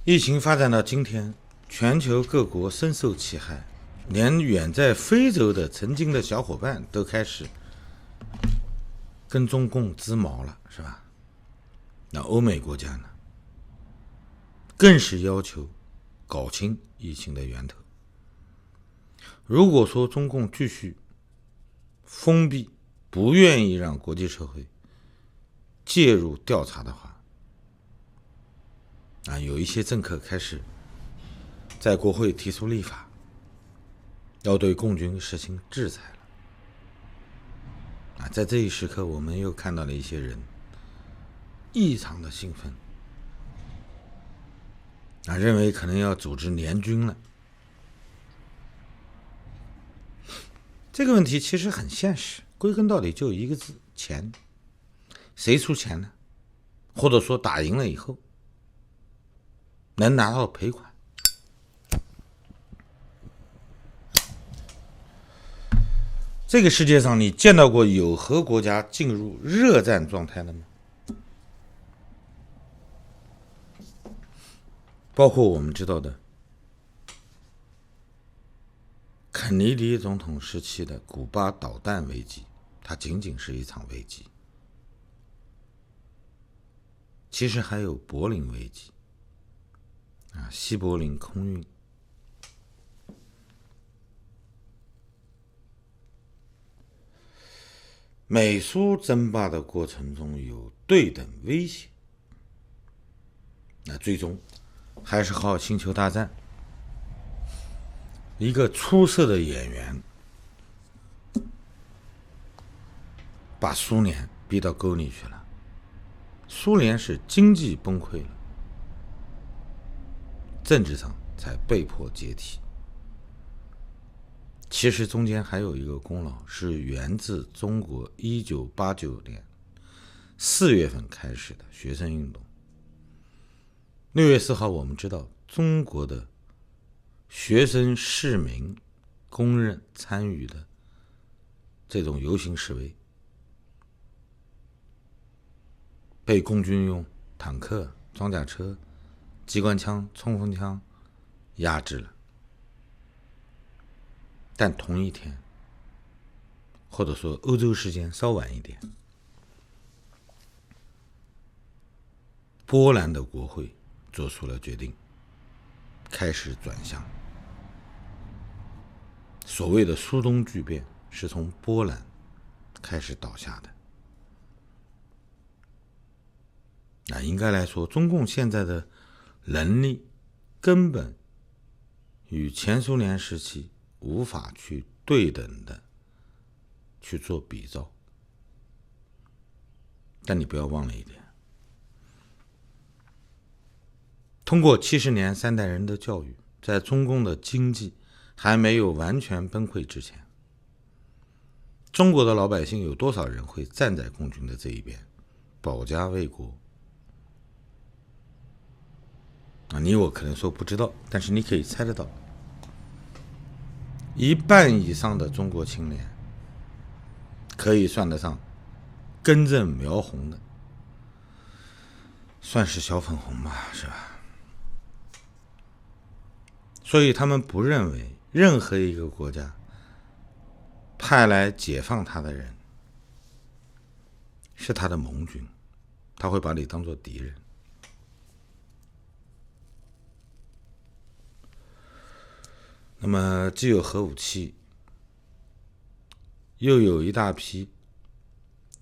疫情发展到今天，全球各国深受其害，连远在非洲的曾经的小伙伴都开始跟中共织毛了，是吧？那欧美国家呢，更是要求搞清疫情的源头。如果说中共继续封闭，不愿意让国际社会介入调查的话，有一些政客开始在国会提出立法，要对共军实行制裁了。在这一时刻，我们又看到了一些人异常的兴奋，认为可能要组织联军了。这个问题其实很现实，归根到底就一个字：钱。谁出钱呢？或者说打赢了以后能拿到赔款。这个世界上你见到过有何国家进入热战状态的吗？包括我们知道的肯尼迪总统时期的古巴导弹危机，它仅仅是一场危机。其实还有柏林危机，西柏林空运。美苏争霸的过程中有对等威胁，最终还是靠星球大战一个出色的演员把苏联逼到沟里去了。苏联是经济崩溃了，政治上才被迫解体。其实中间还有一个功劳，是源自中国1989年4月份开始的学生运动。6月4号，我们知道中国的学生市民公认参与的这种游行示威，被共军用坦克、装甲车、机关枪、冲锋枪压制了。但同一天，或者说欧洲时间稍晚一点，波兰的国会做出了决定，开始转向。所谓的苏东剧变是从波兰开始倒下的。应该来说，中共现在的能力根本与前苏联时期无法去对等的去做比照。但你不要忘了一点，通过70年3代人的教育，在中共的经济还没有完全崩溃之前，中国的老百姓有多少人会站在共军的这一边，保家卫国？你我可能说不知道，但是你可以猜得到，1半以上的中国青年可以算得上根正苗红的，算是小粉红吧，是吧？所以他们不认为任何一个国家派来解放他的人是他的盟军，他会把你当作敌人。那么既有核武器，又有一大批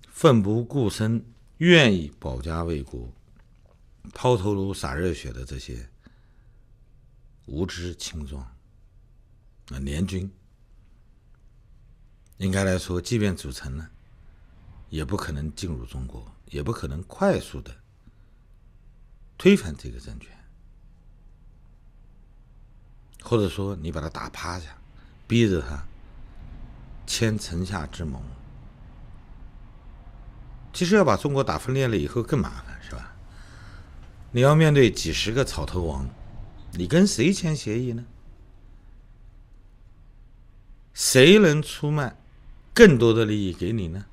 奋不顾身愿意保家卫国抛头颅洒热血的这些无知青壮，联军应该来说即便组成了，也不可能进入中国，也不可能快速的推翻这个政权，或者说你把他打趴下，逼着他签城下之盟。其实要把中国打分裂了以后更麻烦，是吧？你要面对几十个草头王，你跟谁签协议呢？谁能出卖更多的利益给你呢？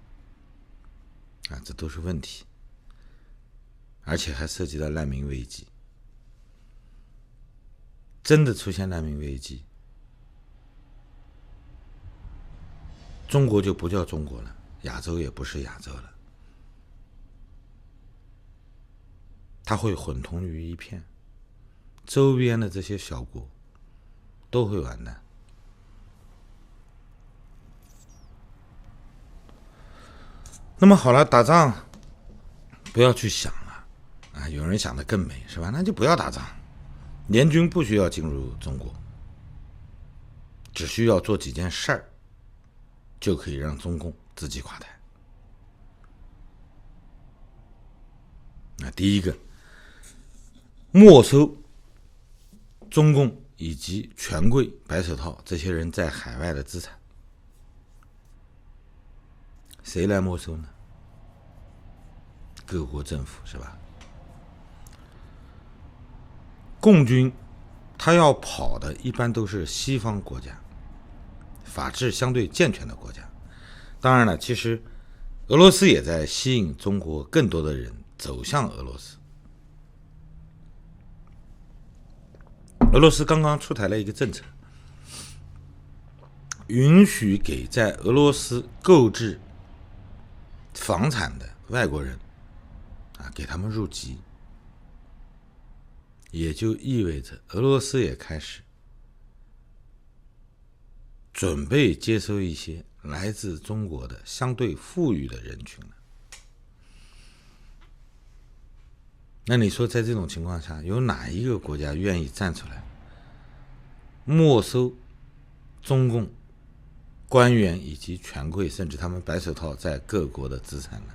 这都是问题，而且还涉及到难民危机。真的出现难民危机，中国就不叫中国了，亚洲也不是亚洲了，它会混同于一片，周边的这些小国都会完蛋。那么好了，打仗不要去想了啊！有人想的更美，是吧？那就不要打仗，联军不需要进入中国，只需要做几件事儿，就可以让中共自己垮台。那第一个，没收中共以及权贵、白手套这些人在海外的资产。谁来没收呢？各国政府，是吧？共军他要跑的一般都是西方国家，法治相对健全的国家。当然了，其实俄罗斯也在吸引中国更多的人走向俄罗斯。俄罗斯刚刚出台了一个政策，允许给在俄罗斯购置房产的外国人给他们入籍，也就意味着俄罗斯也开始准备接收一些来自中国的相对富裕的人群了。那你说在这种情况下，有哪一个国家愿意站出来没收中共官员以及权贵，甚至他们白手套在各国的资产呢？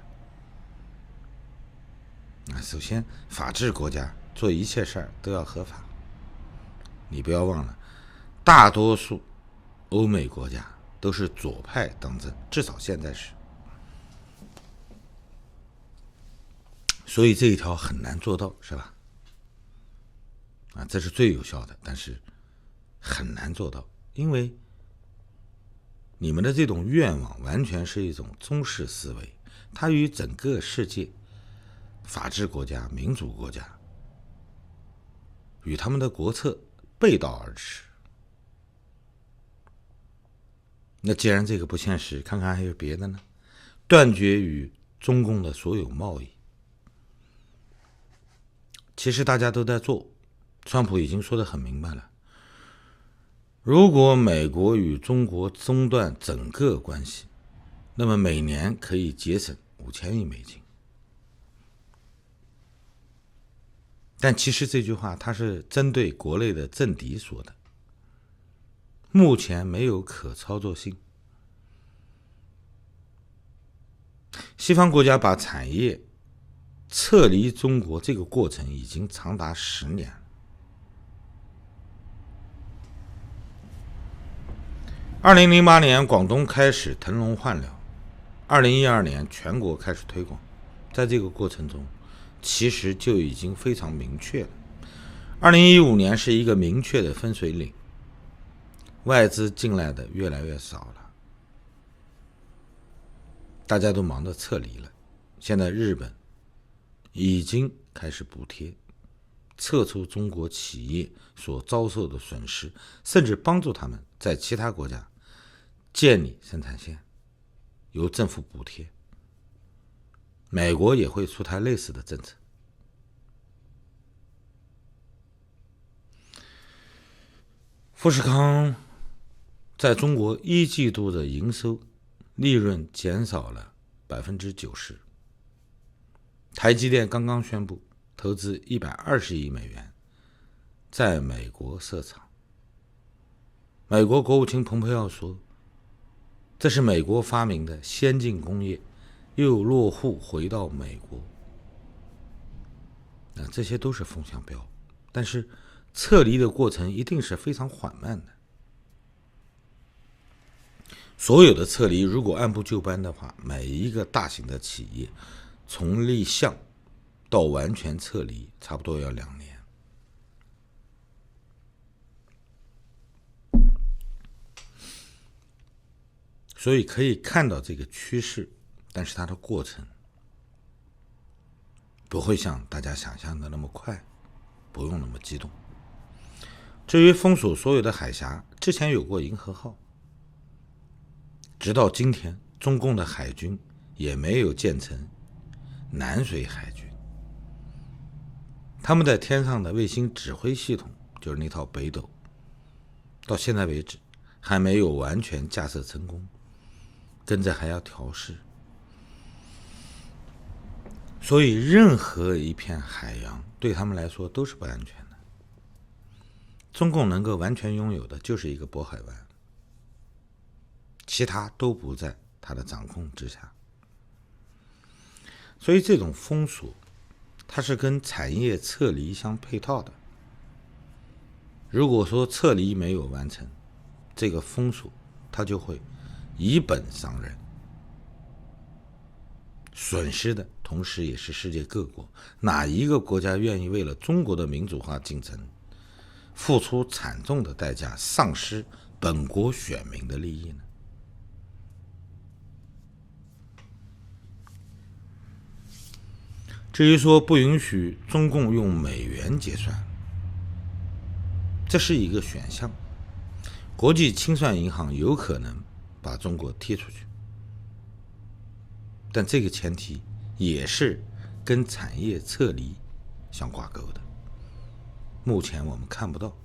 首先，法治国家做一切事儿都要合法。你不要忘了，大多数欧美国家都是左派当政，至少现在是。所以这一条很难做到，是吧？这是最有效的，但是很难做到，因为你们的这种愿望完全是一种中式思维，它与整个世界法治国家、民主国家与他们的国策背道而驰。那既然这个不现实，看看还有别的呢？断绝与中共的所有贸易，其实大家都在做，川普已经说得很明白了。如果美国与中国中断整个关系，那么每年可以节省5000亿美金。但其实这句话它是针对国内的政敌说的，目前没有可操作性。西方国家把产业撤离中国这个过程已经长达10年了。2008年广东开始腾笼换鸟，2012年全国开始推广，在这个过程中其实就已经非常明确了。2015年是一个明确的分水岭，外资进来的越来越少了，大家都忙着撤离了。现在日本已经开始补贴，撤出中国企业所遭受的损失，甚至帮助他们在其他国家建立生产线，由政府补贴。美国也会出台类似的政策。富士康在中国1季度的营收利润减少了90%。台积电刚刚宣布投资120亿美元在美国设厂。美国国务卿蓬佩奥说，这是美国发明的先进工业又落户回到美国。这些都是风向标，但是撤离的过程一定是非常缓慢的。所有的撤离如果按部就班的话，每一个大型的企业从立项到完全撤离差不多要2年。所以可以看到这个趋势，但是它的过程不会像大家想象的那么快，不用那么激动。至于封锁所有的海峡，之前有过银河号，直到今天中共的海军也没有建成南水海军。他们在天上的卫星指挥系统，就是那套北斗，到现在为止还没有完全架设成功，跟着还要调试。所以任何一片海洋对他们来说都是不安全的。中共能够完全拥有的就是一个渤海湾，其他都不在他的掌控之下。所以这种封锁它是跟产业撤离相配套的。如果说撤离没有完成，这个封锁它就会以本伤人，损失的同时也是世界各国。哪一个国家愿意为了中国的民主化进程付出惨重的代价，丧失本国选民的利益呢？至于说不允许中共用美元结算，这是一个选项，国际清算银行有可能把中国踢出去，但这个前提也是跟产业撤离相挂钩的，目前我们看不到，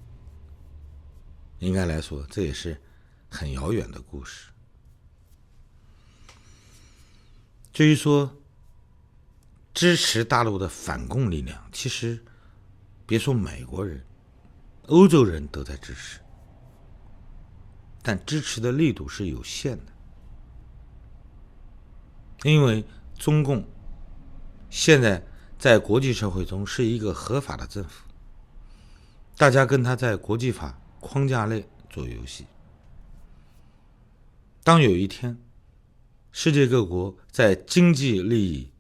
应该来说这也是很遥远的故事。至于说支持大陆的反共力量，其实别说美国人，欧洲人都在支持，但支持的力度是有限的。因为中共现在在国际社会中是一个合法的政府，大家跟他在国际法框架内做游戏。当有一天世界各国在经济利益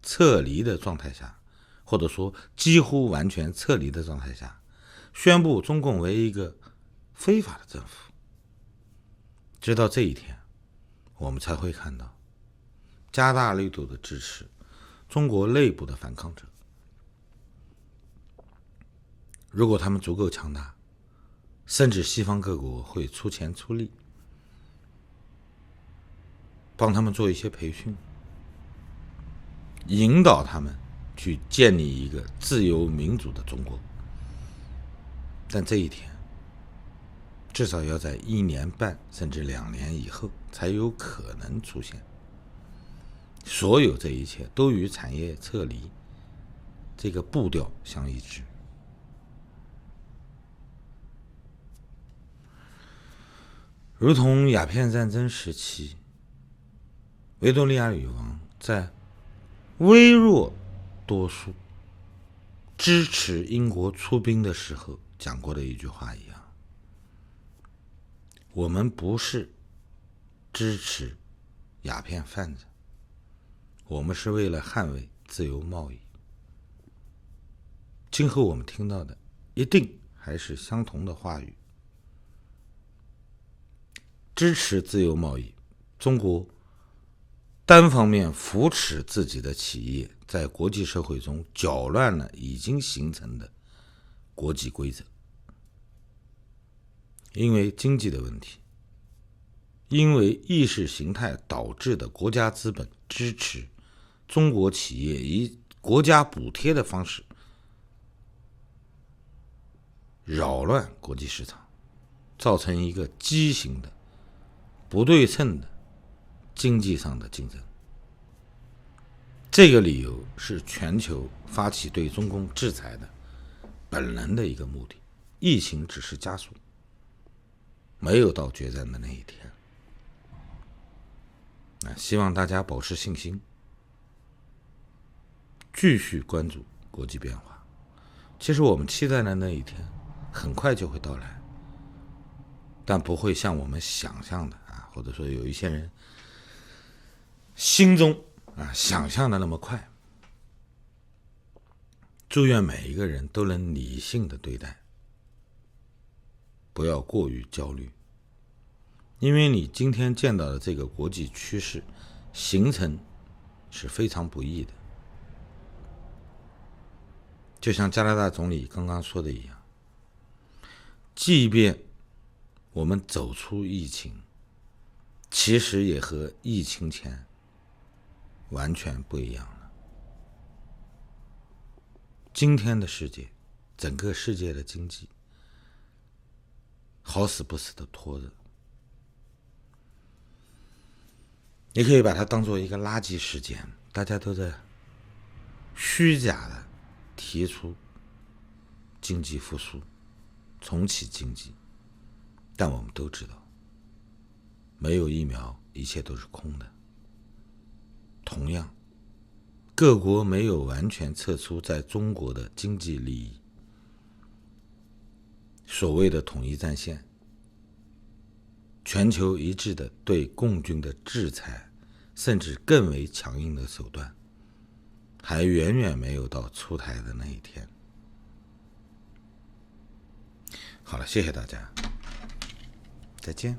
撤离的状态下，或者说几乎完全撤离的状态下，宣布中共为一个非法的政府，直到这一天我们才会看到加大力度的支持中国内部的反抗者。如果他们足够强大，甚至西方各国会出钱出力帮他们做一些培训，引导他们去建立一个自由民主的中国。但这一天至少要在1年半甚至2年以后才有可能出现。所有这一切都与产业撤离这个步调相一致。如同鸦片战争时期，维多利亚女王在微弱多数支持英国出兵的时候讲过的一句话一样，我们不是支持鸦片贩子，我们是为了捍卫自由贸易。今后我们听到的一定还是相同的话语，支持自由贸易，中国单方面扶持自己的企业，在国际社会中搅乱了已经形成的国际规则。因为经济的问题，因为意识形态导致的国家资本支持中国企业以国家补贴的方式扰乱国际市场，造成一个畸形的不对称的经济上的竞争。这个理由是全球发起对中共制裁的本能的一个目的，疫情只是加速，没有到决战的那一天。希望大家保持信心，继续关注国际变化。其实我们期待的那一天很快就会到来，但不会像我们想象的或者说有一些人心中想象的那么快。祝愿每一个人都能理性的对待，不要过于焦虑，因为你今天见到的这个国际趋势形成是非常不易的。就像加拿大总理刚刚说的一样，即便我们走出疫情，其实也和疫情前完全不一样了。今天的世界，整个世界的经济好死不死的拖着，你可以把它当做一个垃圾时间，大家都在虚假的提出经济复苏、重启经济，但我们都知道，没有疫苗，一切都是空的。同样，各国没有完全撤出在中国的经济利益，所谓的统一战线，全球一致的对共军的制裁，甚至更为强硬的手段，还远远没有到出台的那一天。好了，谢谢大家，再见。